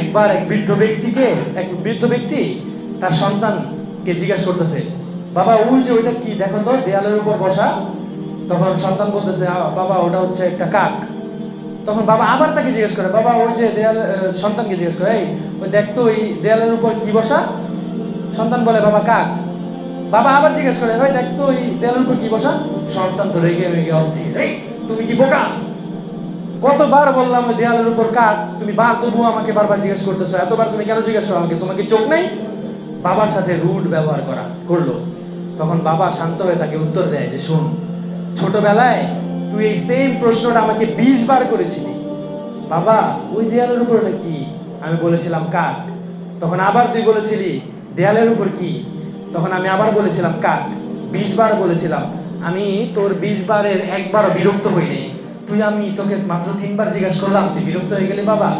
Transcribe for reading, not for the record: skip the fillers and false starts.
একবার এক বৃদ্ধ ব্যক্তি তার সন্তানকে জিজ্ঞাসা করতেছে, বাবা ওই যে ওইটা কি দেখো তো দেয়ালের উপর বসা। তখন সন্তান বলতেছে, বাবা ওটা হচ্ছে একটা কাক। তখন বাবা আবার তাকে জিজ্ঞেস করে, বাবা ওই যে সন্তানকে জিজ্ঞেস করে, এই ওই দেখতো ওই দেয়ালের উপর কি বসা। সন্তান বলে, বাবা কাক। বাবা আবার জিজ্ঞেস করে, ওই দেখতো ওই দেয়ালের উপর কি বসা। সন্তান তো রেগে রেগে অস্থির, এই তুমি কি বোকা, কতবার বললাম ওই দেয়ালের উপর কাক, তুমি তবুও আমাকে বারবার জিজ্ঞেস করতেছো, এতবার তুমি কেন জিজ্ঞেস করো আমাকে, তোমাকে চোখ নেই। বাবার সাথে রুড ব্যবহার করলো। তখন বাবা শান্ত হয়ে তাকে উত্তর দেয় যে, শোন, ছোটবেলায় তুই এই সেম প্রশ্নটা আমাকে 20 বার করেছিলি। বাবা ওই দেয়ালের উপর ওটা কি, আমি বলেছিলাম কাক। তখন আবার তুই বলেছিলি দেয়ালের উপর কি, তখন আমি আবার বলেছিলাম কাক। 20 বার বলেছিলাম। আমি তোর 20 বারের একবারও বিরক্ত হইনি। আমি তোকে মাত্র 3 বার জিজ্ঞাসা করলাম, তুই বিরক্ত হয়ে গেলি বাবা।